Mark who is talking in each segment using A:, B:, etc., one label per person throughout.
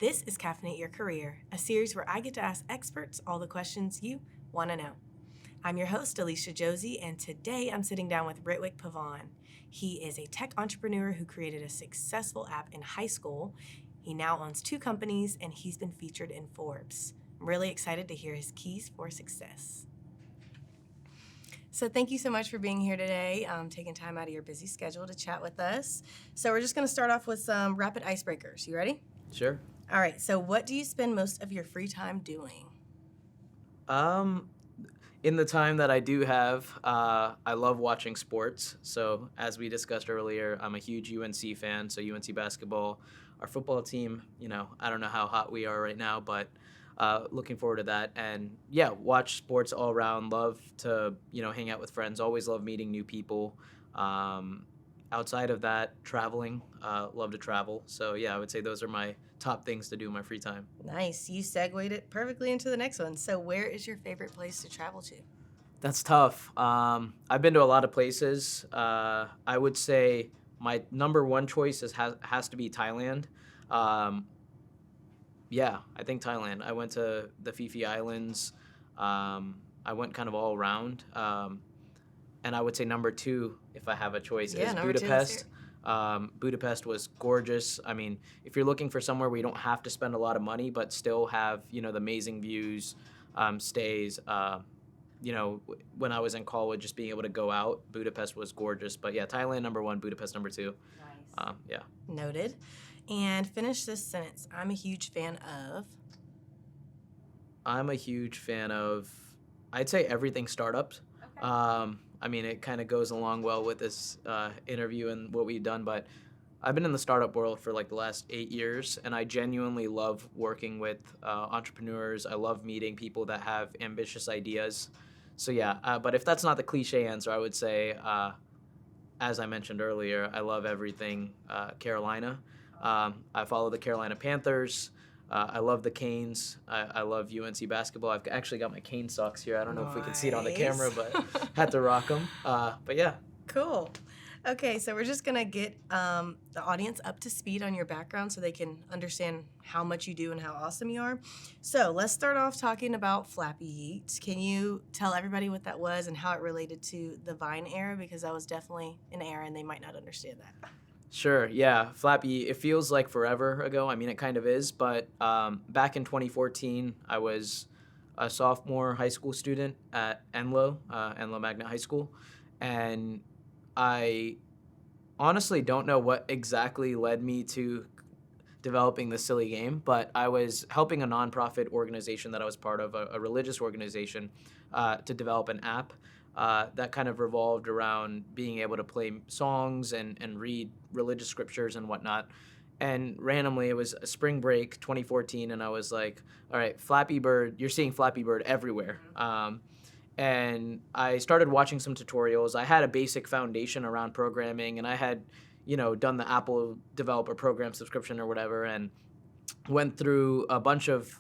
A: This is Caffeinate Your Career, a series where I get to ask experts all the questions you want to know. I'm your host, Alicia Josie, and today I'm sitting down with Ritwik Pavan. He is a tech entrepreneur who created a successful app in high school. He now owns 2 companies, and he's been featured in Forbes. I'm really excited to hear his keys for success. So thank you so much for being here today, taking time out of your busy schedule to chat with us. So we're just going to start off with some rapid icebreakers. You ready?
B: Sure.
A: All right. So what do you spend most of your free time doing?
B: In the time that I do have, I love watching sports. So as we discussed earlier, I'm a huge UNC fan. So UNC basketball, our football team, I don't know how hot we are right now, but looking forward to that. And yeah, watch sports all around. Love to, hang out with friends. Always love meeting new people. Outside of that, traveling. Love to travel. So yeah, I would say those are my top things to do in my free time.
A: Nice. You segued it perfectly into the next one. So where is your favorite place to travel to?
B: That's tough. I've been to a lot of places. I would say my number one choice has to be Thailand. Yeah, I think Thailand. I went to the Phi Islands. I went kind of all around. And I would say number 2, if I have a choice, is Budapest. Budapest was gorgeous. I mean, if you're looking for somewhere where you don't have to spend a lot of money, but still have, the amazing views, stays, when I was in college, just being able to go out, Budapest was gorgeous. But yeah, Thailand number 1, Budapest number 2.
A: Nice.
B: Yeah.
A: Noted. And finish this sentence. I'm a huge fan of.
B: I'm a huge fan of, I'd say, everything startups. Okay. I mean, it kind of goes along well with this interview and what we've done, but I've been in the startup world for like the last 8 years, and I genuinely love working with entrepreneurs. I love meeting people that have ambitious ideas. So yeah, but if that's not the cliche answer, I would say, as I mentioned earlier, I love everything Carolina. I follow the Carolina Panthers. I love the Canes. I love UNC basketball. I've actually got my Cane socks here. I don't know if we can see it on the camera, but had to rock them. But yeah.
A: Cool. Okay, so we're just going to get the audience up to speed on your background so they can understand how much you do and how awesome you are. So let's start off talking about Flappy Yeet. Can you tell everybody what that was and how it related to the Vine era? Because that was definitely an era and they might not understand that.
B: Sure, yeah. Flappy, it feels like forever ago. I mean, it kind of is, but back in 2014, I was a sophomore high school student at Enloe Magnet High School, and I honestly don't know what exactly led me to developing this silly game, but I was helping a nonprofit organization that I was part of, a religious organization, to develop an app that kind of revolved around being able to play songs and read religious scriptures and whatnot. And randomly, it was a spring break 2014, and I was like, all right, Flappy Bird, you're seeing Flappy Bird everywhere. And I started watching some tutorials. I had a basic foundation around programming, and I had, done the Apple Developer Program subscription or whatever, and went through a bunch of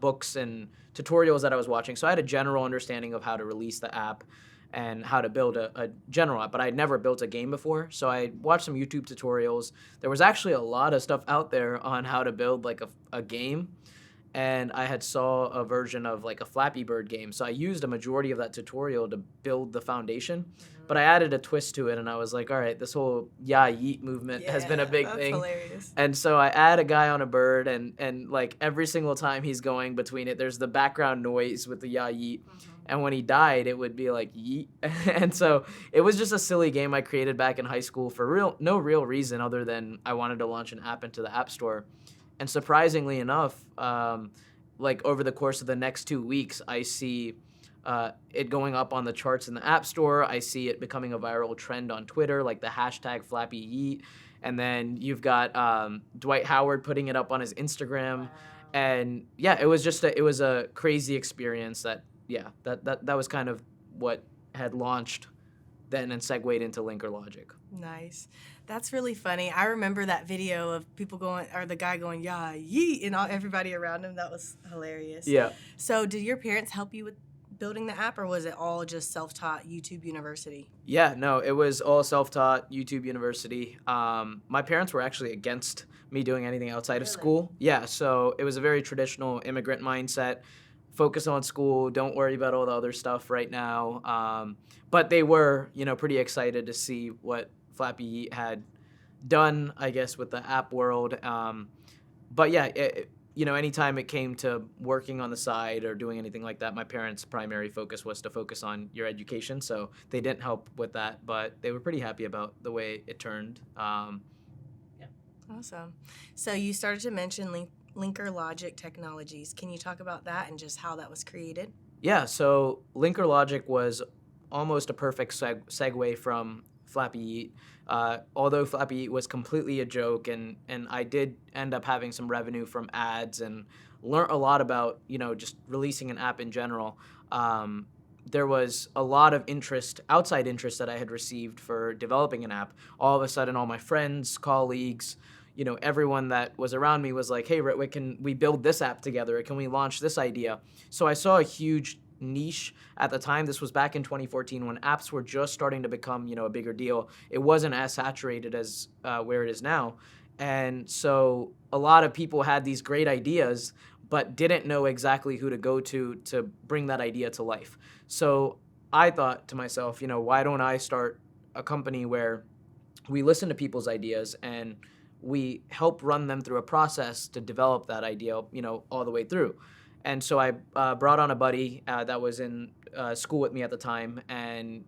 B: books and tutorials that I was watching. So I had a general understanding of how to release the app and how to build a general app, but I had never built a game before. So I watched some YouTube tutorials. There was actually a lot of stuff out there on how to build like a game. And I had saw a version of like a Flappy Bird game. So I used a majority of that tutorial to build the foundation, but I added a twist to it, and I was like, all right, this whole yeah yeet movement has been a big thing.
A: Hilarious.
B: And so I add a guy on a bird, and like every single time he's going between it, there's the background noise with the yeah yeet. And when he died, it would be like yeet. And so it was just a silly game I created back in high school for no real reason other than I wanted to launch an app into the App Store. And surprisingly enough, like over the course of the next 2 weeks, I see it going up on the charts in the App Store. I see it becoming a viral trend on Twitter, like the hashtag Flappy Yeet. And then you've got Dwight Howard putting it up on his Instagram. Wow. And yeah, it was just a crazy experience that was kind of what had launched then and segued into Linker Logic.
A: Nice. That's really funny. I remember that video of people going, or the guy going, yeah, yeet, and everybody around him. That was hilarious.
B: Yeah.
A: So did your parents help you with building the app, or was it all just self-taught YouTube University?
B: Yeah, no, it was all self-taught YouTube University. My parents were actually against me doing anything outside of
A: Really?
B: school. Yeah, so it was a very traditional immigrant mindset. Focus on school. Don't worry about all the other stuff right now. But they were, pretty excited to see what Flappy Yeet had done, I guess, with the app world. But yeah, anytime it came to working on the side or doing anything like that, my parents' primary focus was to focus on your education. So they didn't help with that, but they were pretty happy about the way it turned.
A: Awesome. So you started to mention linker logic technologies. Can you talk about that and just how that was created?
B: Yeah, so linker logic was almost a perfect segue from Flappy Yeet. Although Flappy Yeet was completely a joke, and I did end up having some revenue from ads and learned a lot about, just releasing an app in general. There was a lot of interest, outside interest that I had received for developing an app. All of a sudden, all my friends, colleagues, everyone that was around me was like, hey, Ritwik, can we build this app together? Can we launch this idea? So I saw a huge niche at the time. This was back in 2014 when apps were just starting to become, a bigger deal. It wasn't as saturated as where it is now. And so a lot of people had these great ideas, but didn't know exactly who to go to bring that idea to life. So I thought to myself, why don't I start a company where we listen to people's ideas and we help run them through a process to develop that idea, all the way through. And so I brought on a buddy that was in school with me at the time, and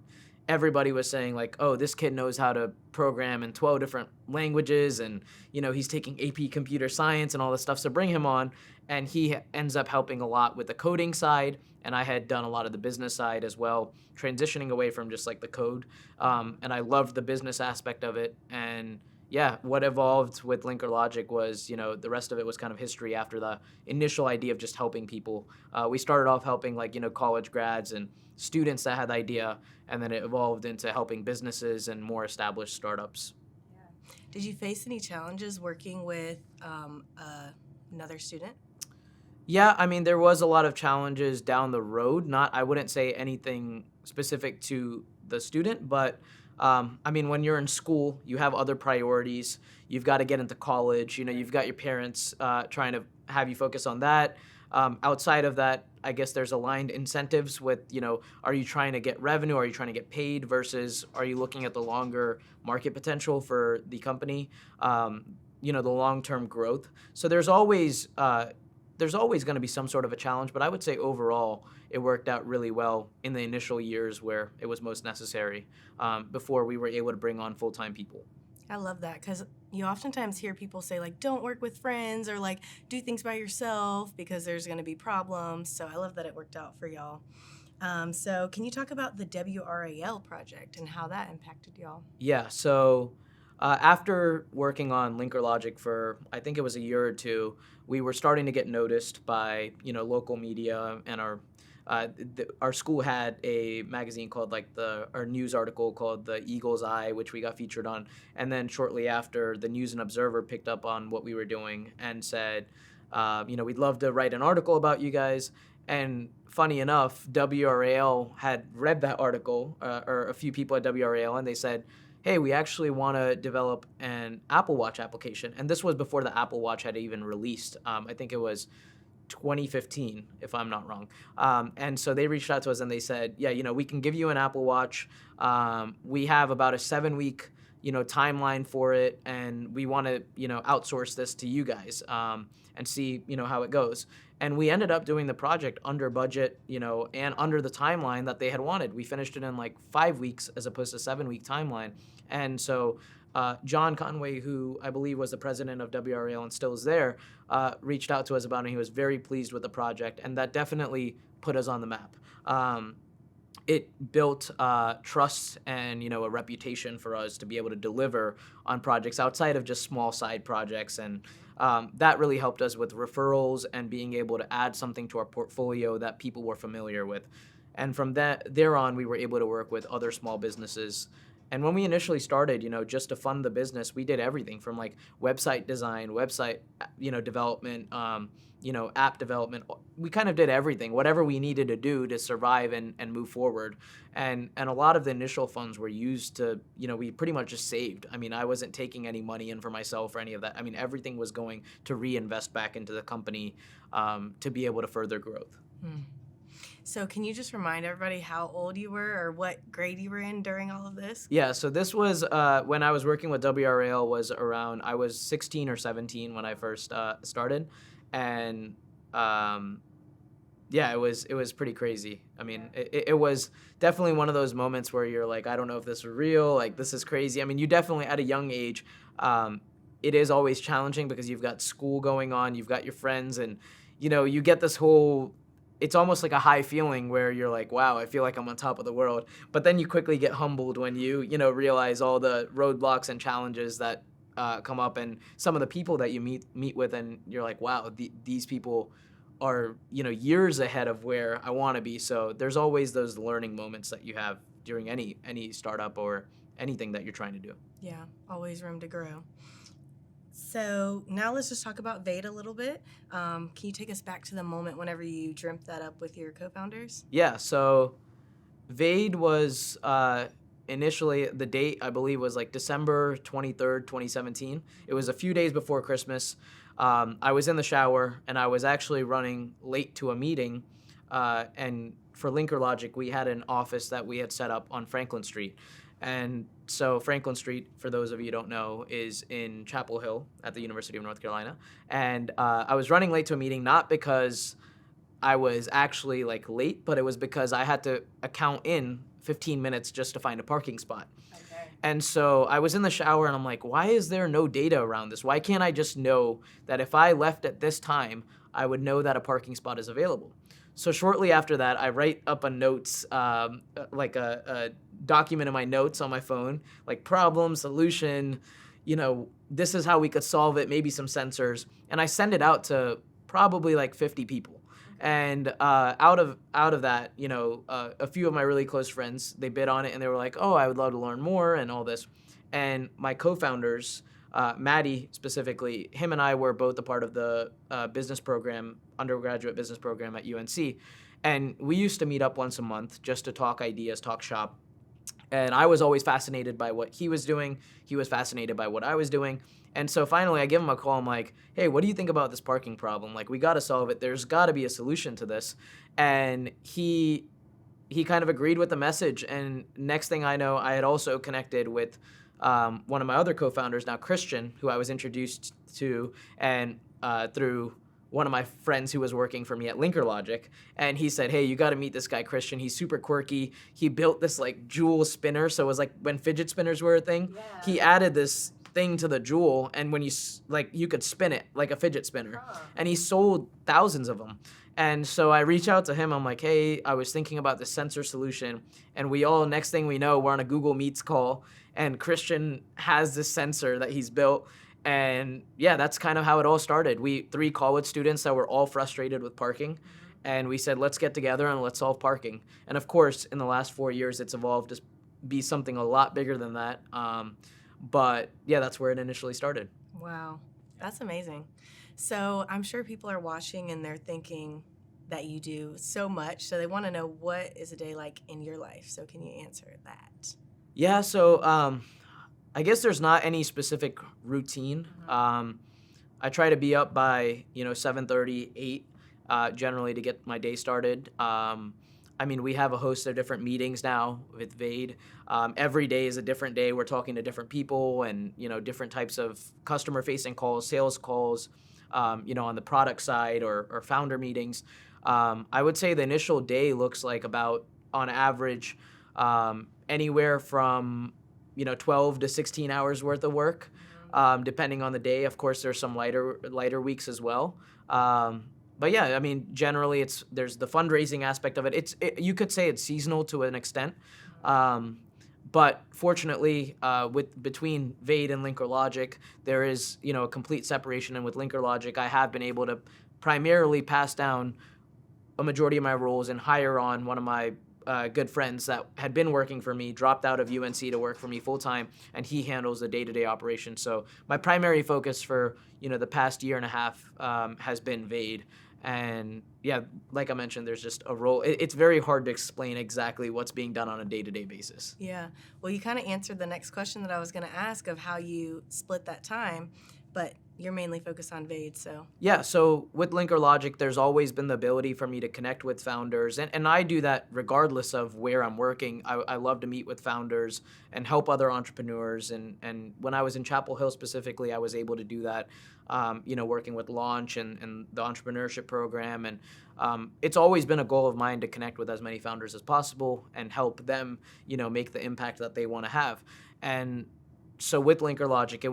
B: everybody was saying like, oh, this kid knows how to program in 12 different languages, and he's taking AP computer science and all this stuff, so bring him on. And he ends up helping a lot with the coding side, and I had done a lot of the business side as well, transitioning away from just like the code. And I loved the business aspect of it. And yeah, what evolved with Linker Logic was, the rest of it was kind of history after the initial idea of just helping people. We started off helping college grads and students that had the idea, and then it evolved into helping businesses and more established startups.
A: Yeah. Did you face any challenges working with another student?
B: Yeah, I mean, there was a lot of challenges down the road. I wouldn't say anything specific to the student, but I mean, when you're in school, you have other priorities. You've got to get into college. You've got your parents trying to have you focus on that. Outside of that, I guess there's aligned incentives with, are you trying to get revenue? Are you trying to get paid versus are you looking at the longer market potential for the company? The long-term growth. So there's always going to be some sort of a challenge, but I would say overall it worked out really well in the initial years where it was most necessary before we were able to bring on full-time people.
A: I love that because you oftentimes hear people say like, don't work with friends or like do things by yourself because there's going to be problems. So I love that it worked out for y'all. So can you talk about the WRAL project and how that impacted y'all?
B: Yeah, so after working on Linker Logic for, I think it was a year or two, we were starting to get noticed by, local media, and our school had a magazine called our news article called The Eagle's Eye, which we got featured on. And then shortly after, the News and Observer picked up on what we were doing and said, we'd love to write an article about you guys. And funny enough, WRAL had read that article, or a few people at WRAL, and they said, hey, we actually want to develop an Apple Watch application. And this was before the Apple Watch had even released. I think it was 2015, if I'm not wrong. And so they reached out to us and they said, yeah, we can give you an Apple Watch. We have about a 7-week, timeline for it. And we want to, outsource this to you guys and see, how it goes. And we ended up doing the project under budget, and under the timeline that they had wanted. We finished it in 5 weeks as opposed to 7-week timeline. And so John Conway, who I believe was the president of WRAL and still is there, reached out to us about it. And he was very pleased with the project, and that definitely put us on the map. It built trust and a reputation for us to be able to deliver on projects outside of just small side projects, and that really helped us with referrals and being able to add something to our portfolio that people were familiar with. And from there on, we were able to work with other small businesses And when we initially started, just to fund the business, we did everything from like website design, website, development, app development. We kind of did everything, whatever we needed to do to survive and move forward. And a lot of the initial funds were used to, we pretty much just saved. I mean, I wasn't taking any money in for myself or any of that. I mean, everything was going to reinvest back into the company to be able to further growth.
A: So can you just remind everybody how old you were or what grade you were in during all of this?
B: Yeah, so this was when I was working with WRAL was around, I was 16 or 17 when I first started. And it was pretty crazy. I mean, it was definitely one of those moments where you're like, I don't know if this is real, like this is crazy. I mean, you definitely at a young age, it is always challenging because you've got school going on, you've got your friends, and you get this whole, it's almost like a high feeling where you're like, wow, I feel like I'm on top of the world. But then you quickly get humbled when you realize all the roadblocks and challenges that come up, and some of the people that you meet with, and you're like, wow, these people are years ahead of where I want to be. So there's always those learning moments that you have during any startup or anything that you're trying to do.
A: Yeah, always room to grow. So now let's just talk about Vade a little bit. Can you take us back to the moment whenever you dreamt that up with your co-founders?
B: Yeah, so Vade was initially, the date I believe was like December 23rd, 2017. It was a few days before Christmas. I was in the shower and I was actually running late to a meeting. And for Linker Logic, we had an office that we had set up on Franklin Street. And so Franklin Street, for those of you who don't know, is in Chapel Hill at the University of North Carolina. And I was running late to a meeting, not because I was actually like late, but it was because I had to account in 15 minutes just to find a parking spot. Okay. And so I was in the shower and I'm like, why is there no data around this? Why can't I just know that if I left at this time, I would know that a parking spot is available? So shortly after that, I write up a notes, like a document in my notes on my phone, like problem, solution, this is how we could solve it, maybe some sensors. And I send it out to probably like 50 people. And out of that, a few of my really close friends, they bid on it and they were like, oh, I would love to learn more and all this. And my co-founders, Maddie specifically, him and I were both a part of the business program, undergraduate business program at UNC. And we used to meet up once a month just to talk ideas, talk shop. And I was always fascinated by what he was doing. He was fascinated by what I was doing. And so finally I give him a call. I'm like, hey, what do you think about this parking problem? Like, we got to solve it. There's got to be a solution to this. And he kind of agreed with the message. And next thing I know, I had also connected with one of my other co-founders, now Christian, who I was introduced to and through one of my friends who was working for me at Linker Logic. And he said, hey, you got to meet this guy, Christian. He's super quirky. He built this like jewel spinner. So it was like when fidget spinners were a thing. Yeah. He added this thing to the jewel, and when you could spin it like a fidget spinner. And he sold thousands of them. And so I reach out to him. I'm like, hey, I was thinking about this sensor solution. And next thing we know, we're on a Google Meets call, and Christian has this sensor that he's built. And yeah, that's kind of how it all started. We 3 Colwood students that were all frustrated with parking. And we said, let's get together and let's solve parking. And of course, in the last 4 years, it's evolved to be something a lot bigger than that. But yeah, that's where it initially started.
A: Wow, that's amazing. So I'm sure people are watching and they're thinking that you do so much. So they want to know, what is a day like in your life? So can you answer that?
B: Yeah, so I guess there's not any specific routine. I try to be up by 7:30, 8 generally to get my day started. I mean, we have a host of different meetings now with Vade. Every day is a different day. We're talking to different people and different types of customer-facing calls, sales calls, on the product side or founder meetings. I would say the initial day looks like about, on average, anywhere from 12 to 16 hours worth of work, depending on the day. Of course, there's some lighter weeks as well. But yeah, I mean, generally there's the fundraising aspect of it. You could say it's seasonal to an extent. But fortunately, between Vade and Linker Logic, there is a complete separation. And with Linker Logic, I have been able to primarily pass down a majority of my roles and hire on one of my good friends that had been working for me, dropped out of UNC to work for me full time, and he handles the day-to-day operations. So my primary focus for the past year and a half has been Vade. And yeah, like I mentioned, there's just a role. It's very hard to explain exactly what's being done on a day-to-day basis.
A: Yeah. Well, you kind of answered the next question that I was going to ask of how you split that time, but you're mainly focused on Vade, so.
B: Yeah, so with Linker Logic, there's always been the ability for me to connect with founders, and I do that regardless of where I'm working. I love to meet with founders and help other entrepreneurs, and when I was in Chapel Hill specifically, I was able to do that, working with Launch and the entrepreneurship program, and it's always been a goal of mine to connect with as many founders as possible and help them, make the impact that they want to have. And so with Linker Logic,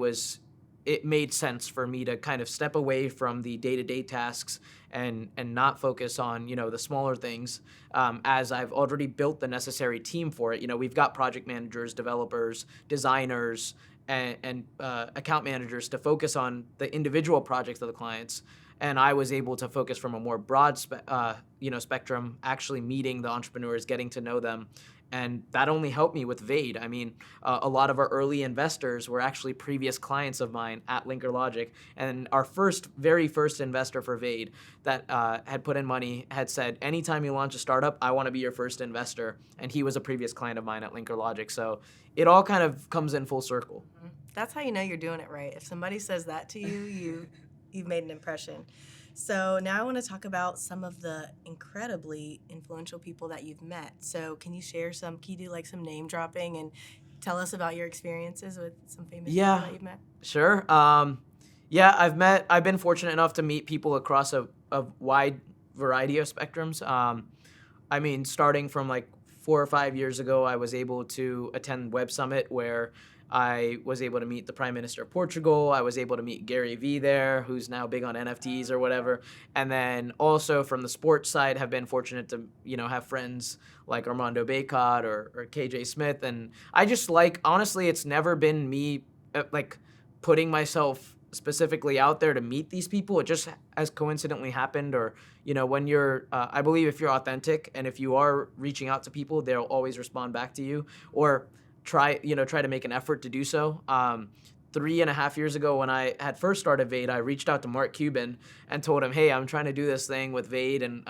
B: it made sense for me to kind of step away from the day-to-day tasks and not focus on, the smaller things, as I've already built the necessary team for it. We've got project managers, developers, designers, and account managers to focus on the individual projects of the clients. And I was able to focus from a more broad spectrum, actually meeting the entrepreneurs, getting to know them. And that only helped me with Vade. I mean, a lot of our early investors were actually previous clients of mine at Linker Logic. And our very first investor for Vade that had put in money had said, anytime you launch a startup, I want to be your first investor. And he was a previous client of mine at Linker Logic. So it all kind of comes in full circle.
A: That's how you know you're doing it right. If somebody says that to you, you've made an impression. So now I want to talk about some of the incredibly influential people that you've met. So can you share can you do like some name dropping and tell us about your experiences with some famous people that you've met?
B: Sure. I've been fortunate enough to meet people across a wide variety of spectrums. Starting from like 4 or 5 years ago, I was able to attend Web Summit where I was able to meet the Prime Minister of Portugal. I was able to meet Gary Vee there, who's now big on NFTs or whatever. And then also from the sports side, have been fortunate to, have friends like Armando Bacot or KJ Smith. And I just honestly, it's never been me putting myself specifically out there to meet these people. It just has coincidentally happened. Or, when you're, I believe if you're authentic and if you are reaching out to people, they'll always respond back to you. Or try to make an effort to do so. 3.5 years ago when I had first started Vade, I reached out to Mark Cuban and told him, hey, I'm trying to do this thing with Vade and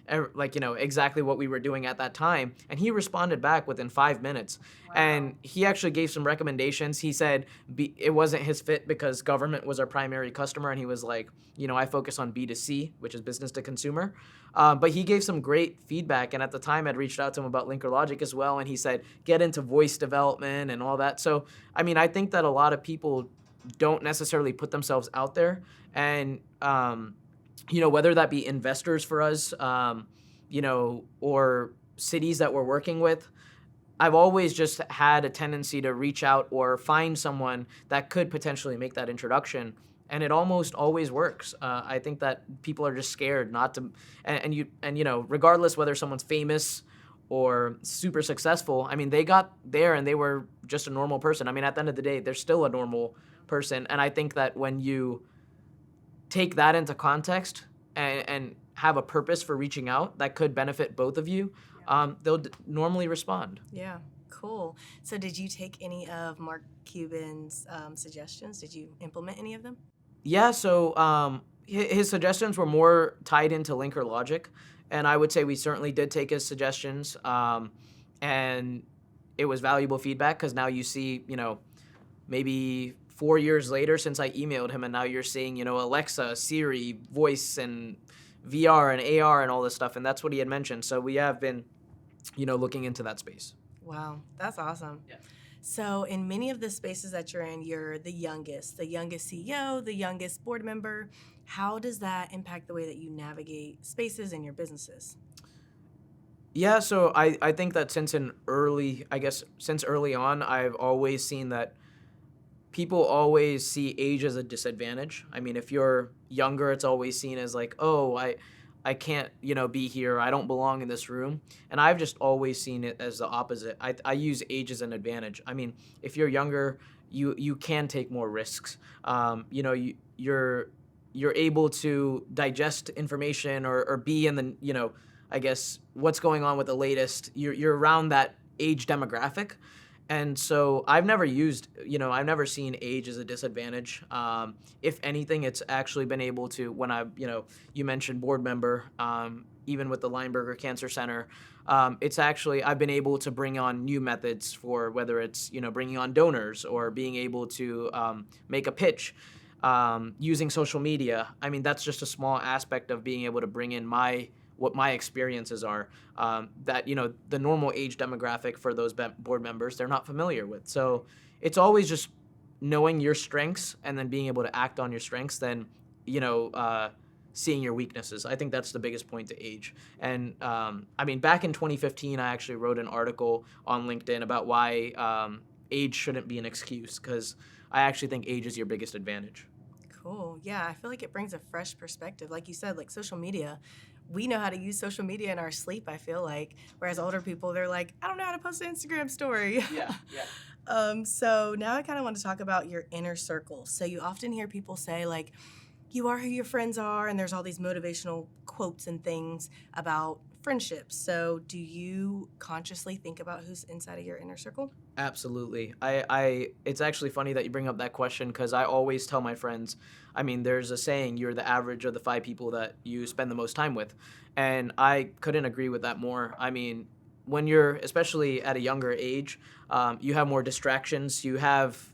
B: exactly what we were doing at that time. And he responded back within 5 minutes. Wow. And he actually gave some recommendations. He said it wasn't his fit because government was our primary customer. And he was like, I focus on B2C, which is business to consumer. But he gave some great feedback. And at the time, I'd reached out to him about Linker Logic as well. And he said, get into voice development and all that. So, I think that a lot of people don't necessarily put themselves out there. And, whether that be investors for us, or cities that we're working with, I've always just had a tendency to reach out or find someone that could potentially make that introduction. And it almost always works. I think that people are just scared not to, regardless whether someone's famous or super successful, they got there and they were just a normal person. At the end of the day, they're still a normal person. And I think that when you take that into context and have a purpose for reaching out that could benefit both of you, they'll normally respond.
A: Yeah, cool. So did you take any of Mark Cuban's suggestions? Did you implement any of them?
B: Yeah, so his suggestions were more tied into Linker Logic, and I would say we certainly did take his suggestions, and it was valuable feedback because now you see, maybe 4 years later since I emailed him, and now you're seeing, Alexa, Siri, voice, and VR and AR and all this stuff, and that's what he had mentioned. So we have been, looking into that space.
A: Wow, that's awesome.
B: Yeah.
A: So in many of the spaces that you're in, you're the youngest CEO, the youngest board member. How does that impact the way that you navigate spaces in your businesses?
B: Yeah, so I think that since early on, I've always seen that people always see age as a disadvantage. If you're younger, it's always seen as like, oh, I can't, be here. I don't belong in this room. And I've just always seen it as the opposite. I use age as an advantage. If you're younger, you can take more risks. You're able to digest information or be in the, I guess, what's going on with the latest. You're around that age demographic. And so I've never seen age as a disadvantage. If anything, it's actually been able to, when you mentioned board member, even with the Lineberger Cancer Center, I've been able to bring on new methods for whether it's, bringing on donors or being able to make a pitch using social media. I mean, that's just a small aspect of being able to bring in what my experiences are, that, the normal age demographic for those board members, they're not familiar with. So it's always just knowing your strengths and then being able to act on your strengths, then, seeing your weaknesses. I think that's the biggest point to age. And back in 2015, I actually wrote an article on LinkedIn about why age shouldn't be an excuse, because I actually think age is your biggest advantage.
A: Cool. Yeah, I feel like it brings a fresh perspective. Like you said, like social media, we know how to use social media in our sleep, I feel like. Whereas older people, they're like, I don't know how to post an Instagram story.
B: Yeah.
A: So now I kind of want to talk about your inner circle. So you often hear people say, like, you are who your friends are, and there's all these motivational quotes and things about friendships. So do you consciously think about who's inside of your inner circle?
B: Absolutely. It's actually funny that you bring up that question, because I always tell my friends, there's a saying, you're the average of the 5 people that you spend the most time with. And I couldn't agree with that more. When you're, especially at a younger age, you have more distractions. You have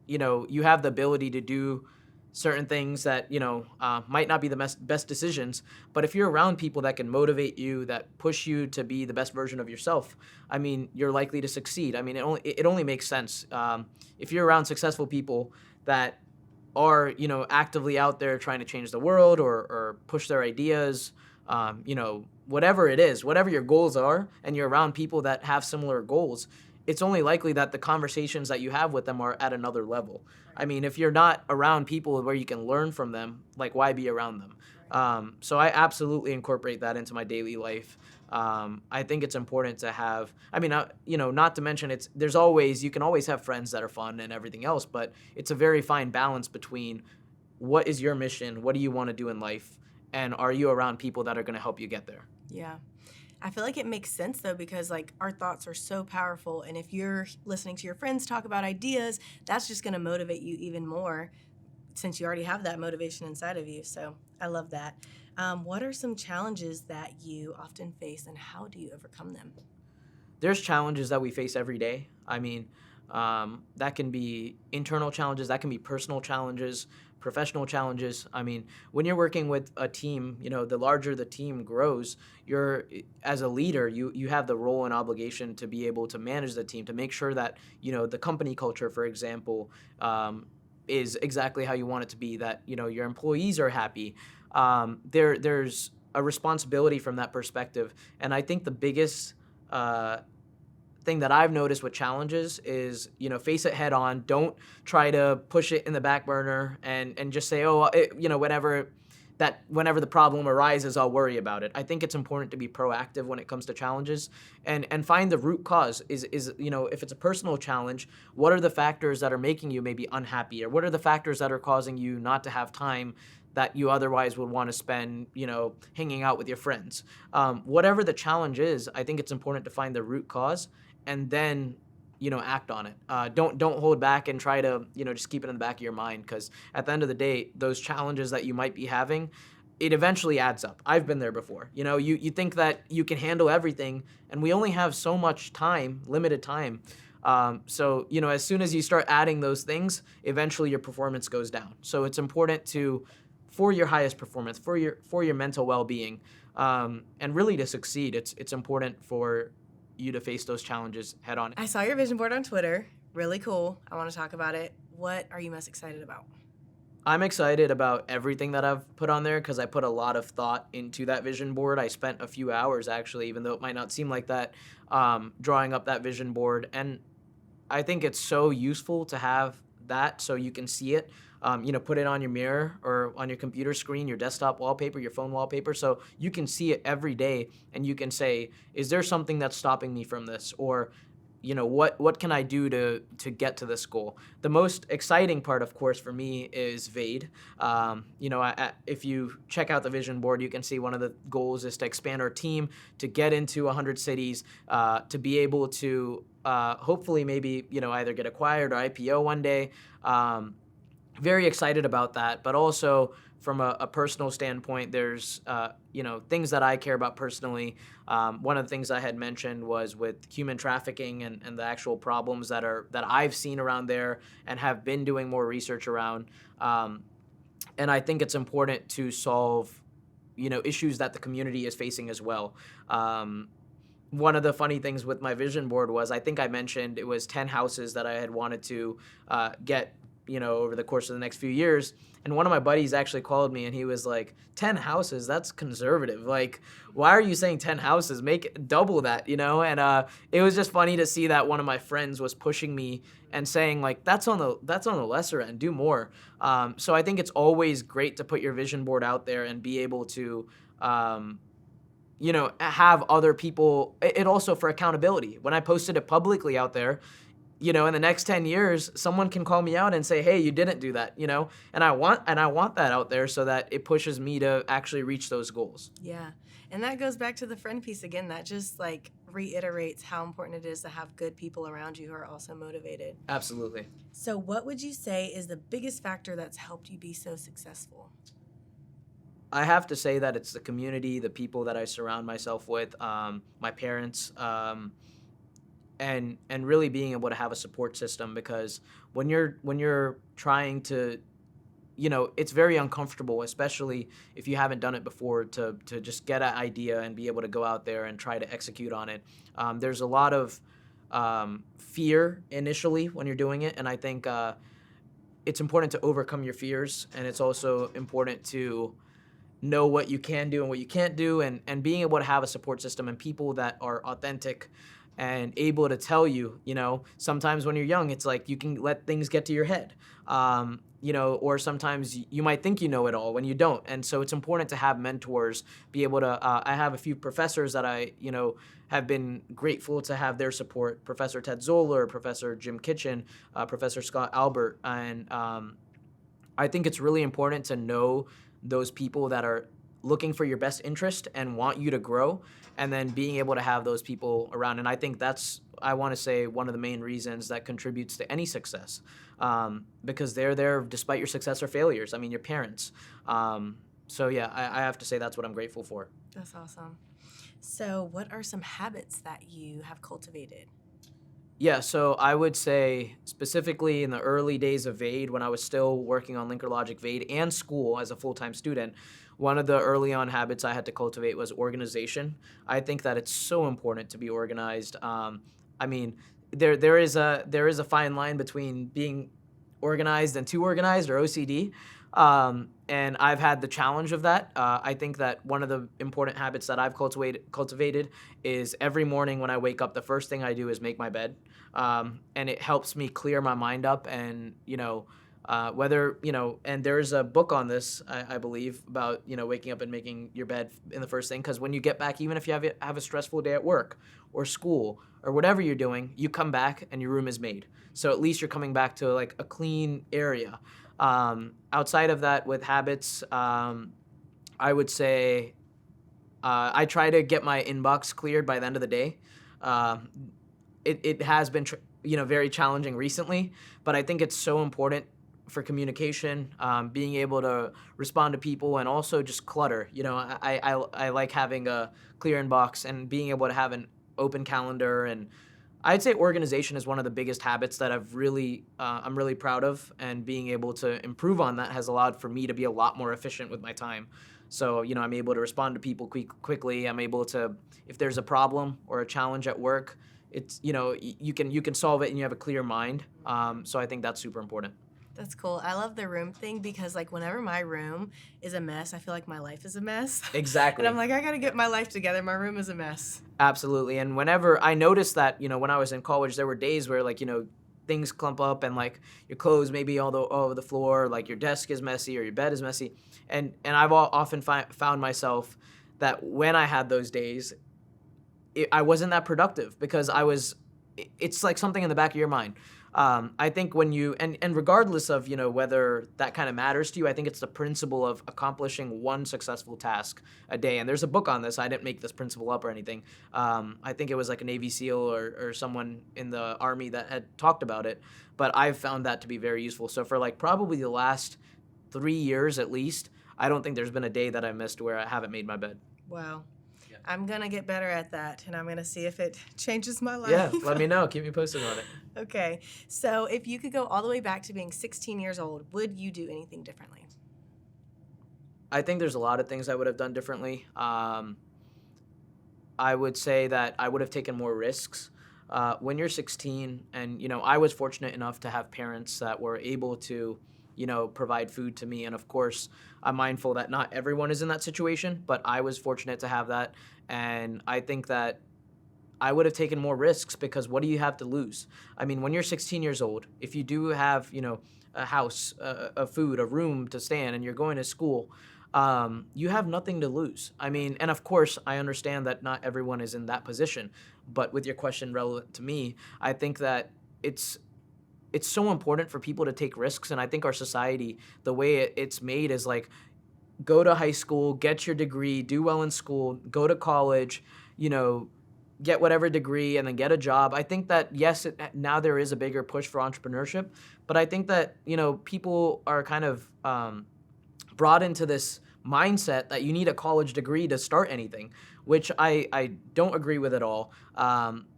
B: the ability to do certain things that, might not be the best decisions. But if you're around people that can motivate you, that push you to be the best version of yourself, you're likely to succeed. It only makes sense. If you're around successful people that are, actively out there trying to change the world or push their ideas, whatever it is, whatever your goals are, and you're around people that have similar goals, it's only likely that the conversations that you have with them are at another level. If you're not around people where you can learn from them, like, why be around them? So I absolutely incorporate that into my daily life. I think it's important to have, not to mention you can always have friends that are fun and everything else, but it's a very fine balance between what is your mission, what do you want to do in life, and are you around people that are going to help you get there?
A: Yeah. I feel like it makes sense, though, because, like, our thoughts are so powerful. And if you're listening to your friends talk about ideas, that's just going to motivate you even more, since you already have that motivation inside of you. So I love that. What are some challenges that you often face, and how do you overcome them?
B: There's challenges that we face every day. That can be internal challenges, that can be personal challenges, professional challenges. When you're working with a team, the larger the team grows, as a leader, you have the role and obligation to be able to manage the team, to make sure that, the company culture, for example, is exactly how you want it to be, that, your employees are happy. There's a responsibility from that perspective. And I think the biggest thing that I've noticed with challenges is, face it head on. Don't try to push it in the back burner and just say, whenever the problem arises, I'll worry about it. I think it's important to be proactive when it comes to challenges and find the root cause. Is if it's a personal challenge, what are the factors that are making you maybe unhappy, or what are the factors that are causing you not to have time that you otherwise would want to spend, hanging out with your friends. Whatever the challenge is, I think it's important to find the root cause and then, act on it. Don't hold back and try to, just keep it in the back of your mind, because at the end of the day, those challenges that you might be having, it eventually adds up. I've been there before. You think that you can handle everything, and we only have so much time, limited time. So, as soon as you start adding those things, eventually your performance goes down. So it's important for your highest performance, for your mental well-being, and really to succeed, it's important for you to face those challenges head on.
A: I saw your vision board on Twitter. Really cool. I want to talk about it. What are you most excited about?
B: I'm excited about everything that I've put on there, because I put a lot of thought into that vision board. I spent a few hours, actually, even though it might not seem like that, drawing up that vision board. And I think it's so useful to have that so you can see it. Put it on your mirror or on your computer screen, your desktop wallpaper, your phone wallpaper, so you can see it every day and you can say, is there something that's stopping me from this? Or what can I do to get to this goal? The most exciting part, of course, for me is Vade. If you check out the vision board, you can see one of the goals is to expand our team, to get into 100 cities, to be able to hopefully maybe, either get acquired or IPO one day. Very excited about that, but also from a personal standpoint, there's things that I care about personally. One of the things I had mentioned was with human trafficking and the actual problems that I've seen around there and have been doing more research around. And I think it's important to solve issues that the community is facing as well. One of the funny things with my vision board was, I think I mentioned it was 10 houses that I had wanted to get over the course of the next few years. And one of my buddies actually called me and he was like, 10 houses, that's conservative. Like, why are you saying 10 houses? Make double that, And it was just funny to see that one of my friends was pushing me and saying like, that's on the lesser end, do more. So I think it's always great to put your vision board out there and be able to have other people. It also for accountability. When I posted it publicly out there, in the next 10 years, someone can call me out and say, hey, you didn't do that, and I want that out there so that it pushes me to actually reach those goals.
A: Yeah. And that goes back to the friend piece again. That just like reiterates how important it is to have good people around you who are also motivated.
B: Absolutely.
A: So what would you say is the biggest factor that's helped you be so successful?
B: I have to say that it's the community, the people that I surround myself with, my parents, and really being able to have a support system, because when you're trying to, it's very uncomfortable, especially if you haven't done it before, to just get an idea and be able to go out there and try to execute on it. There's a lot of fear initially when you're doing it, and I think it's important to overcome your fears, and it's also important to know what you can do and what you can't do, and being able to have a support system and people that are authentic and able to tell you, sometimes when you're young, it's like you can let things get to your head, or sometimes you might think you know it all when you don't. And so it's important to have mentors, be able to, I have a few professors that I, have been grateful to have their support, Professor Ted Zoller, Professor Jim Kitchen, Professor Scott Albert. And I think it's really important to know those people that are looking for your best interest and want you to grow, and then being able to have those people around. And I think that's, I want to say, one of the main reasons that contributes to any success, because they're there despite your success or failures. I mean, your parents. So yeah, I have to say that's what I'm grateful for.
A: That's awesome. So what are some habits that you have cultivated?
B: Yeah, so I would say specifically in the early days of Vade, when I was still working on Linker Logic Vade and school as a full-time student, one of the early on habits I had to cultivate was organization. I think that it's so important to be organized. I mean, there is a fine line between being organized and too organized, or OCD. And I've had the challenge of that. I think that one of the important habits that I've cultivated is every morning when I wake up, the first thing I do is make my bed. And it helps me clear my mind up, and, and there's a book on this, I believe, about, waking up and making your bed in the first thing. Because when you get back, even if you have a stressful day at work or school or whatever you're doing, you come back and your room is made. So at least you're coming back to like a clean area. Outside of that, with habits, I would say I try to get my inbox cleared by the end of the day. It has been very challenging recently, but I think it's so important for communication, being able to respond to people, and also just clutter. I like having a clear inbox and being able to have an open calendar. And I'd say organization is one of the biggest habits that I'm really proud of, and being able to improve on that has allowed for me to be a lot more efficient with my time. So, I'm able to respond to people quickly. I'm able to, if there's a problem or a challenge at work, it's, you can solve it and you have a clear mind. So I think that's super important.
A: That's cool. I love the room thing, because like whenever my room is a mess, I feel like my life is a mess.
B: Exactly.
A: And I'm like, I got to get my life together. My room is a mess.
B: Absolutely. And whenever I noticed that, when I was in college, there were days where like, things clump up and like your clothes maybe all over the floor, like your desk is messy or your bed is messy. And I've often found myself that when I had those days, I wasn't that productive, because I was it's like something in the back of your mind. I think when you, and regardless of, whether that kind of matters to you, I think it's the principle of accomplishing one successful task a day. And there's a book on this. I didn't make this principle up or anything. I think it was like a Navy SEAL or someone in the Army that had talked about it. But I've found that to be very useful. So for like probably the last 3 years at least, I don't think there's been a day that I missed where I haven't made my bed.
A: Wow. I'm going to get better at that, and I'm going to see if it changes my life.
B: Yeah, let me know. Keep me posted on it.
A: Okay. So if you could go all the way back to being 16 years old, would you do anything differently?
B: I think there's a lot of things I would have done differently. I would say that I would have taken more risks. When you're 16, and, I was fortunate enough to have parents that were able to, provide food to me. And of course, I'm mindful that not everyone is in that situation, but I was fortunate to have that. And I think that I would have taken more risks because what do you have to lose? I mean, when you're 16 years old, if you do have, a house, a food, a room to stay in, and you're going to school, you have nothing to lose. I mean, and of course, I understand that not everyone is in that position. But with your question relevant to me, I think that it's so important for people to take risks. And I think our society, the way it's made is like, go to high school, get your degree, do well in school, go to college, get whatever degree, and then get a job. I think that, yes, now there is a bigger push for entrepreneurship, but I think that, people are kind of brought into this mindset that you need a college degree to start anything, which I don't agree with at all.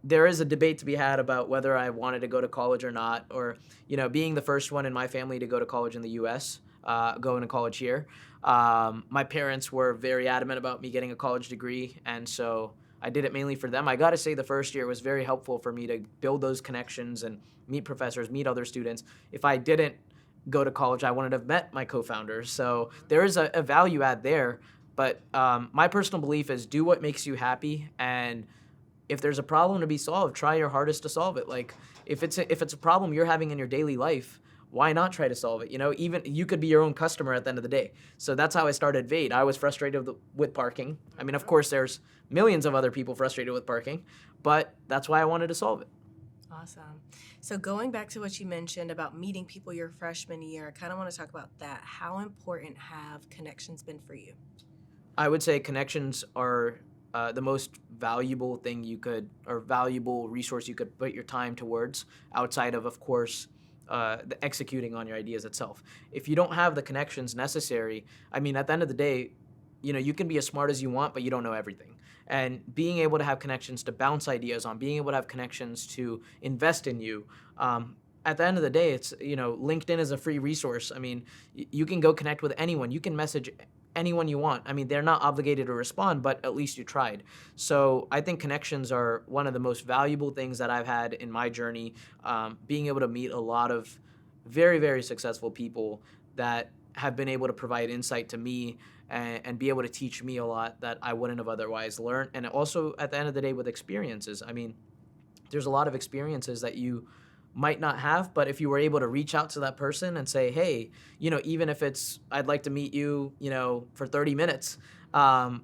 B: There is a debate to be had about whether I wanted to go to college or not, or, being the first one in my family to go to college in the U.S., going to college here. My parents were very adamant about me getting a college degree, and so I did it mainly for them. I got to say the first year was very helpful for me to build those connections and meet professors, meet other students. If I didn't go to college, I wouldn't have met my co-founders. So there is a value add there. But my personal belief is do what makes you happy, and if there's a problem to be solved, try your hardest to solve it. Like if it's a problem you're having in your daily life, why not try to solve it? Even you could be your own customer at the end of the day. So that's how I started Vade. I was frustrated with parking. I mean, of course, there's millions of other people frustrated with parking, but that's why I wanted to solve it.
A: Awesome. So going back to what you mentioned about meeting people your freshman year, I kind of want to talk about that. How important have connections been for you?
B: I would say connections are the most valuable valuable resource you could put your time towards outside of course, the executing on your ideas itself. If you don't have the connections necessary, I mean, at the end of the day, you can be as smart as you want, but you don't know everything. And being able to have connections to bounce ideas on, being able to have connections to invest in you, at the end of the day, it's, LinkedIn is a free resource. I mean, you can go connect with anyone. You can message anyone you want. I mean, they're not obligated to respond, but at least you tried. So I think connections are one of the most valuable things that I've had in my journey, being able to meet a lot of very, very successful people that have been able to provide insight to me and be able to teach me a lot that I wouldn't have otherwise learned. And also, at the end of the day, with experiences, I mean, there's a lot of experiences that you might not have, but if you were able to reach out to that person and say, hey, even if it's, I'd like to meet you, for 30 minutes,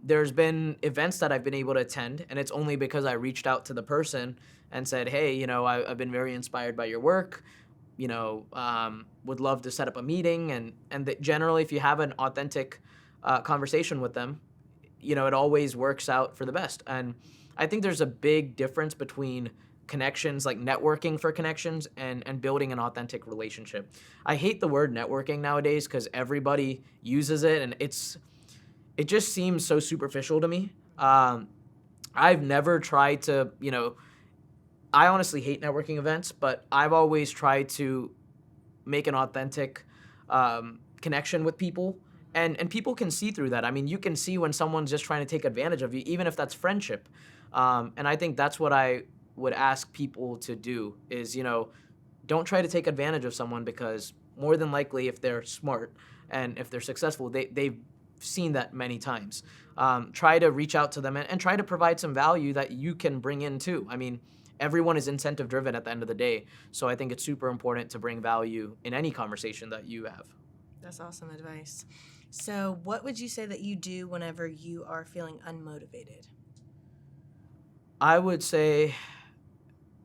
B: there's been events that I've been able to attend, and it's only because I reached out to the person and said, hey, I've been very inspired by your work, would love to set up a meeting. And generally, if you have an authentic conversation with them, it always works out for the best. And I think there's a big difference between connections, like networking for connections, and building an authentic relationship. I hate the word networking nowadays because everybody uses it, and it just seems so superficial to me. I've never tried to, I honestly hate networking events, but I've always tried to make an authentic connection with people. And people can see through that. I mean, you can see when someone's just trying to take advantage of you, even if that's friendship. And I think that's what I would ask people to do is, don't try to take advantage of someone, because more than likely, if they're smart and if they're successful, they've seen that many times. Try to reach out to them and try to provide some value that you can bring in too. I mean, everyone is incentive driven at the end of the day. So I think it's super important to bring value in any conversation that you have.
A: That's awesome advice. So what would you say that you do whenever you are feeling unmotivated?
B: I would say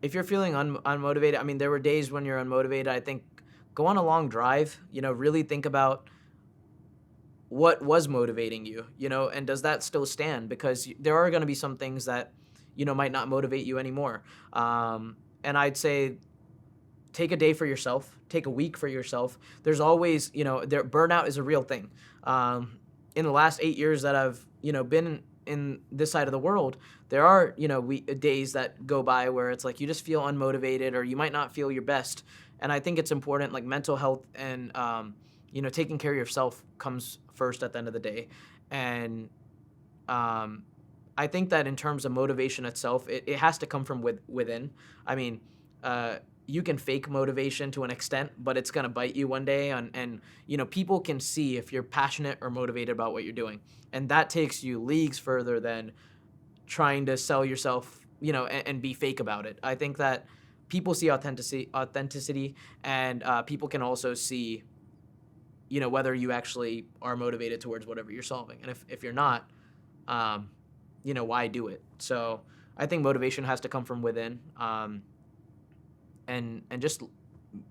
B: if you're feeling unmotivated, I mean, there were days when you're unmotivated. I think go on a long drive, really think about what was motivating you, and does that still stand? Because there are going to be some things that, might not motivate you anymore. And I'd say take a day for yourself, take a week for yourself. There's always, burnout is a real thing. In the last 8 years that I've, been in this side of the world, there are, days that go by where it's like you just feel unmotivated or you might not feel your best. And I think it's important, like mental health and, taking care of yourself comes first at the end of the day. And I think that in terms of motivation itself, it has to come from within. I mean, you can fake motivation to an extent, but it's going to bite you one day. And people can see if you're passionate or motivated about what you're doing. And that takes you leagues further than trying to sell yourself, and be fake about it. I think that people see authenticity, and people can also see, whether you actually are motivated towards whatever you're solving. And if you're not, why do it? So I think motivation has to come from within. And just,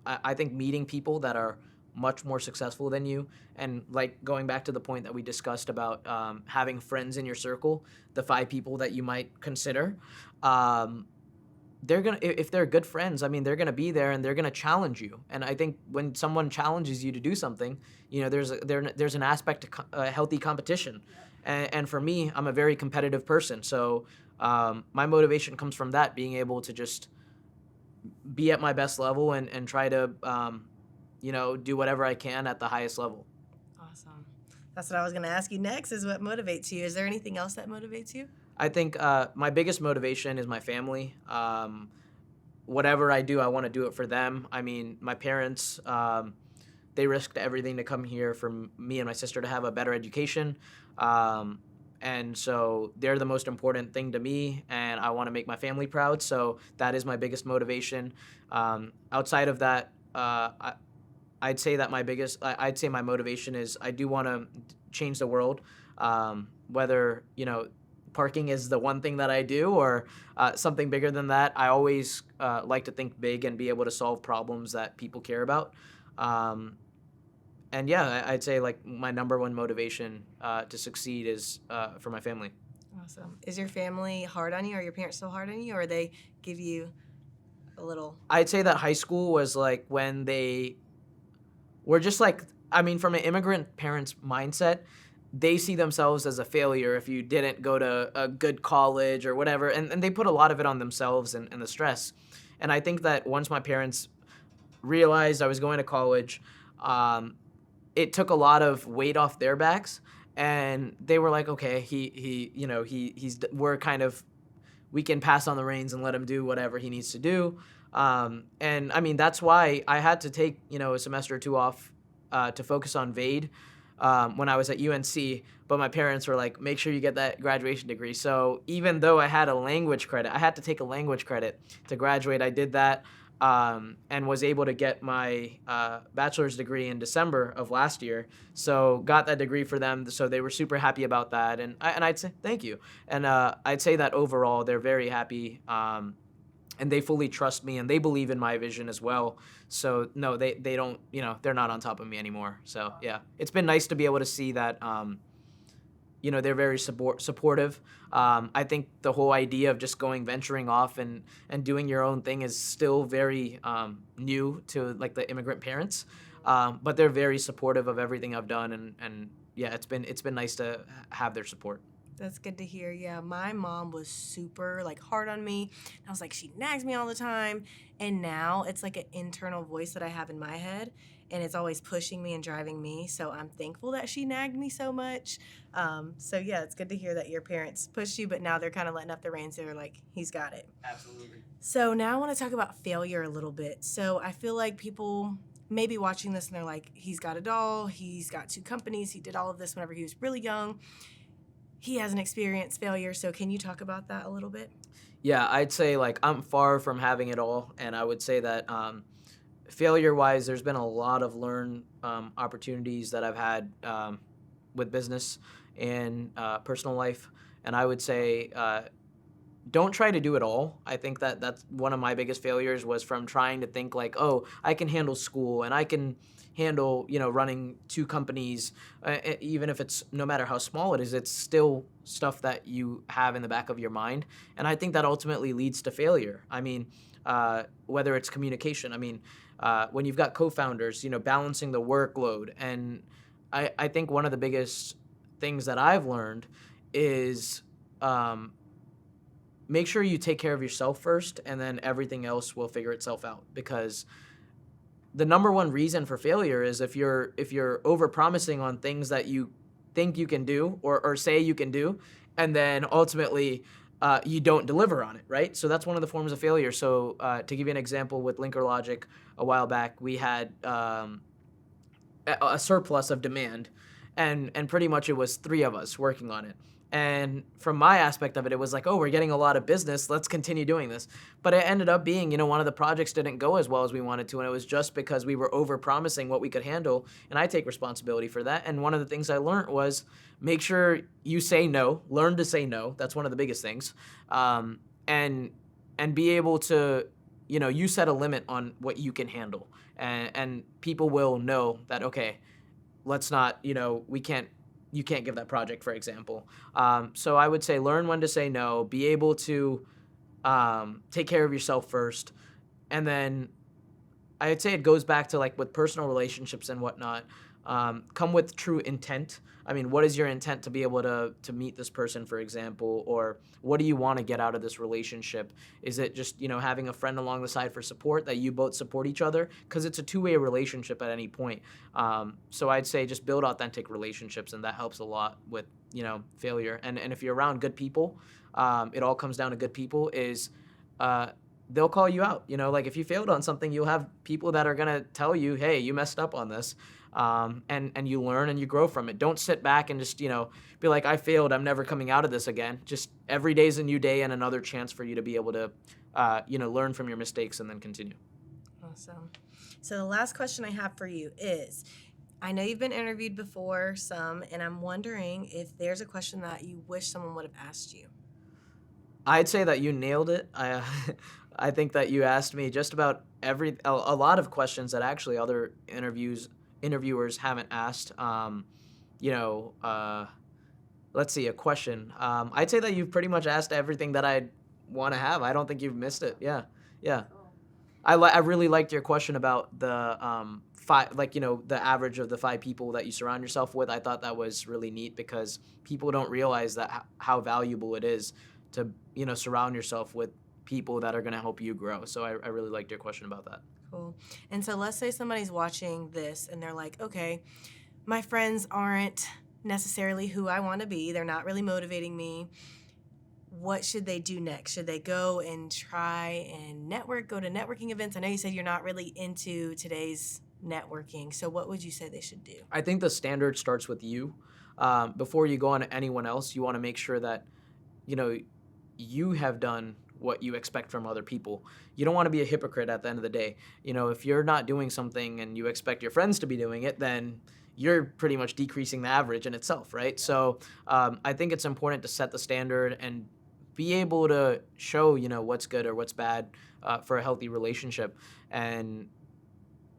B: I think meeting people that are much more successful than you, and like going back to the point that we discussed about having friends in your circle, the 5 people that you might consider, they're gonna, if they're good friends, I mean, they're gonna be there and they're gonna challenge you. And I think when someone challenges you to do something, there's an aspect to healthy competition. And for me, I'm a very competitive person, so my motivation comes from that, being able to just be at my best level and try to do whatever I can at the highest level.
A: Awesome. That's what I was going to ask you next, is what motivates you. Is there anything else that motivates you?
B: I think my biggest motivation is my family. Whatever I do, I want to do it for them. I mean, my parents, they risked everything to come here for me and my sister to have a better education. And so they're the most important thing to me, and I want to make my family proud. So that is my biggest motivation. Outside of that, I'd say that I'd say my motivation is I do want to change the world. Whether, parking is the one thing that I do or something bigger than that, I always like to think big and be able to solve problems that people care about. And yeah, I'd say like my number one motivation to succeed is for my family.
A: Awesome. Is your family hard on you? Are your parents still hard on you, or they give you a little?
B: I'd say that high school was like when they were just like, I mean, from an immigrant parent's mindset, they see themselves as a failure if you didn't go to a good college or whatever. And they put a lot of it on themselves and the stress. And I think that once my parents realized I was going to college, it took a lot of weight off their backs, and they were like, okay, we can pass on the reins and let him do whatever he needs to do. And I mean, that's why I had to take, a semester or 2 off to focus on Vade when I was at UNC, but my parents were like, make sure you get that graduation degree. So even though I had I had to take a language credit to graduate. I did that. And was able to get my bachelor's degree in December of last year. So got that degree for them. So they were super happy about that. And I'd say thank you. And I'd say that overall they're very happy, and they fully trust me, and they believe in my vision as well. So no, they don't, they're not on top of me anymore. So yeah, it's been nice to be able to see that. They're very supportive. I think the whole idea of just venturing off and doing your own thing is still very new to like the immigrant parents, but they're very supportive of everything I've done, and yeah, it's been nice to have their support.
A: That's good to hear. Yeah, my mom was super hard on me. I was like, she nags me all the time, and now it's like an internal voice that I have in my head, and it's always pushing me and driving me. So I'm thankful that she nagged me so much. So yeah, it's good to hear that your parents pushed you, but now they're kind of letting up the reins. They're like, he's got it.
B: Absolutely.
A: So now I want to talk about failure a little bit. So I feel like people may be watching this and they're like, he's got a doll, he's got 2 companies, he did all of this whenever he was really young. He hasn't experienced failure. So can you talk about that a little bit?
B: Yeah, I'd say I'm far from having it all, and I would say that failure-wise, there's been a lot of learn opportunities that I've had with business and personal life, and I would say don't try to do it all. I think that that's one of my biggest failures, was from trying to think like, oh, I can handle school and I can handle, running 2 companies, even if it's, no matter how small it is, it's still stuff that you have in the back of your mind. And I think that ultimately leads to failure. I mean, whether it's communication, I mean, when you've got co-founders, balancing the workload. And I think one of the biggest things that I've learned is, make sure you take care of yourself first, and then everything else will figure itself out. Because the number one reason for failure is if you're over promising on things that you think you can do, or say you can do, and then ultimately you don't deliver on it, right? So that's one of the forms of failure. So to give you an example, with Linker Logic a while back, we had a surplus of demand, and pretty much it was 3 of us working on it. And from my aspect of it, it was like, oh, we're getting a lot of business, let's continue doing this. But it ended up being, one of the projects didn't go as well as we wanted to, and it was just because we were over promising what we could handle, and I take responsibility for that. And one of the things I learned was, make sure you say no, learn to say no. That's one of the biggest things. And be able to, you set a limit on what you can handle, and people will know that, okay, let's not, you can't give that project, for example. So I would say, learn when to say no, be able to take care of yourself first. And then I'd say it goes back to, like, with personal relationships and whatnot, come with true intent. I mean, what is your intent to be able to meet this person, for example? Or what do you want to get out of this relationship? Is it just, having a friend along the side for support, that you both support each other? Because it's a two-way relationship at any point. So I'd say just build authentic relationships, and that helps a lot with, failure. And if you're around good people, it all comes down to good people, is they'll call you out. Like, if you failed on something, you'll have people that are going to tell you, hey, you messed up on this. And you learn and you grow from it. Don't sit back and just, be like, I failed, I'm never coming out of this again. Just every day's a new day and another chance for you to be able to, learn from your mistakes and then continue.
A: Awesome. So the last question I have for you is, I know you've been interviewed before some, and I'm wondering if there's a question that you wish someone would have asked you.
B: I'd say that you nailed it. I think that you asked me just about a lot of questions that actually other interviewers haven't asked. Let's see, a question. I'd say that you've pretty much asked everything that I'd want to have. I don't think you've missed it. Yeah. I really liked your question about the 5, the average of the 5 people that you surround yourself with. I thought that was really neat, because people don't realize that how valuable it is to, surround yourself with people that are going to help you grow. So I really liked your question about that.
A: Cool. And so let's say somebody's watching this and they're like, okay, my friends aren't necessarily who I want to be. They're not really motivating me. What should they do next? Should they go and try and go to networking events? I know you said you're not really into today's networking. So what would you say they should do?
B: I think the standard starts with you. Before you go on to anyone else, you want to make sure that, you have done what you expect from other people. You don't want to be a hypocrite at the end of the day. If you're not doing something and you expect your friends to be doing it, then you're pretty much decreasing the average in itself, right? So I think it's important to set the standard and be able to show, what's good or what's bad for a healthy relationship. And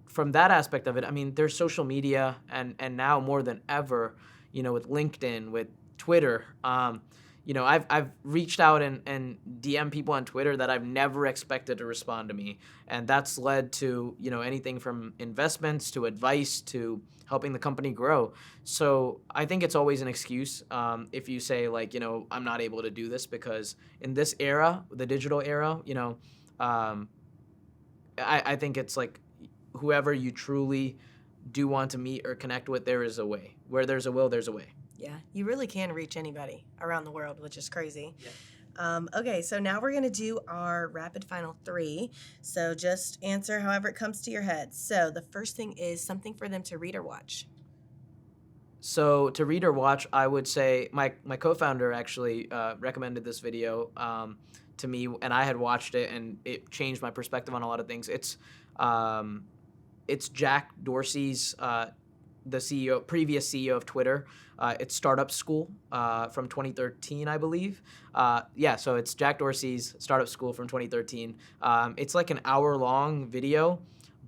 B: from that aspect of it, I mean, there's social media, and now more than ever, with LinkedIn, with Twitter, I've reached out and DM people on Twitter that I've never expected to respond to me. And that's led to, anything from investments to advice to helping the company grow. So I think it's always an excuse if you say, like, I'm not able to do this, because in this era, the digital era, I think it's like, whoever you truly do want to meet or connect with, there is a way. Where there's a will, there's a way.
A: Yeah, you really can reach anybody around the world, which is crazy. Yeah. Okay, so now we're going to do our rapid final 3. So just answer however it comes to your head. So the first thing is something for them to read or watch.
B: So to read or watch, I would say my co-founder actually recommended this video to me, and I had watched it, and it changed my perspective on a lot of things. It's Jack Dorsey's the previous CEO of Twitter. It's Startup School from 2013, I believe. So it's Jack Dorsey's Startup School from 2013. It's like an hour-long video,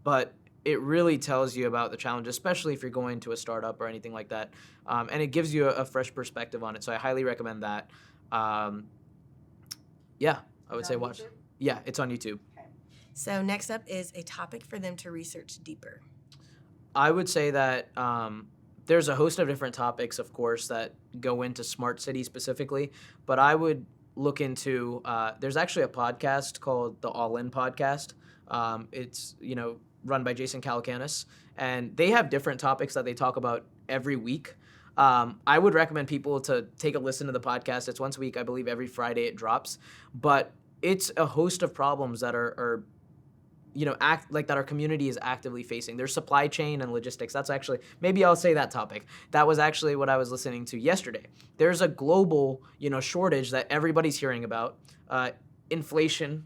B: but it really tells you about the challenge, especially if you're going to a startup or anything like that. And it gives you a fresh perspective on it. So I highly recommend that. I would say watch.
A: YouTube?
B: Yeah, it's on YouTube.
A: Okay. So next up is a topic for them to research deeper.
B: I would say that there's a host of different topics, of course, that go into smart cities specifically. But I would look into, there's actually a podcast called the All In Podcast. It's, run by Jason Calacanis, and they have different topics that they talk about every week. I would recommend people to take a listen to the podcast. It's once a week, I believe every Friday it drops, but it's a host of problems that are that our community is actively facing. There's supply chain and logistics. That's actually, maybe I'll say that topic. That was actually what I was listening to yesterday. There's a global, shortage that everybody's hearing about. Inflation,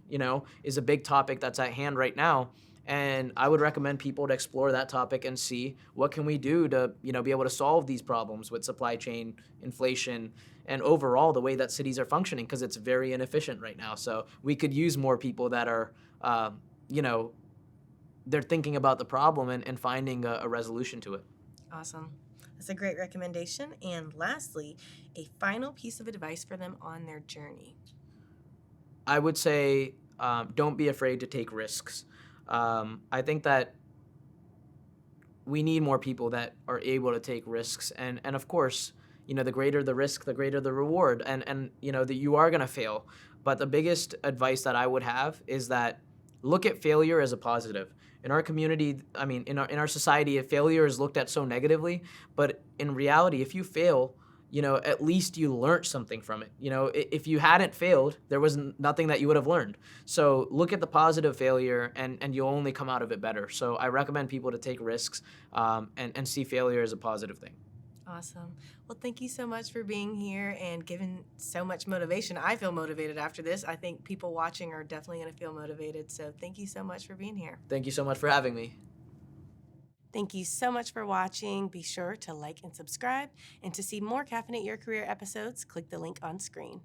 B: is a big topic that's at hand right now. And I would recommend people to explore that topic and see what can we do to, be able to solve these problems with supply chain, inflation, and overall the way that cities are functioning, because it's very inefficient right now. So we could use more people that are, they're thinking about the problem and finding a resolution to it.
A: Awesome. That's a great recommendation. And lastly, a final piece of advice for them on their journey.
B: I would say don't be afraid to take risks. I think that we need more people that are able to take risks. And of course, the greater the risk, the greater the reward. And that you are going to fail. But the biggest advice that I would have is that look at failure as a positive. In our community, in our society, failure is looked at so negatively. But in reality, if you fail, at least you learned something from it. If you hadn't failed, there was nothing that you would have learned. So look at the positive failure, and you'll only come out of it better. So I recommend people to take risks and see failure as a positive thing.
A: Awesome. Well, thank you so much for being here and giving so much motivation. I feel motivated after this. I think people watching are definitely going to feel motivated. So thank you so much for being here.
B: Thank you so much for having me.
A: Thank you so much for watching. Be sure to like and subscribe. And to see more Caffeinate Your Career episodes, click the link on screen.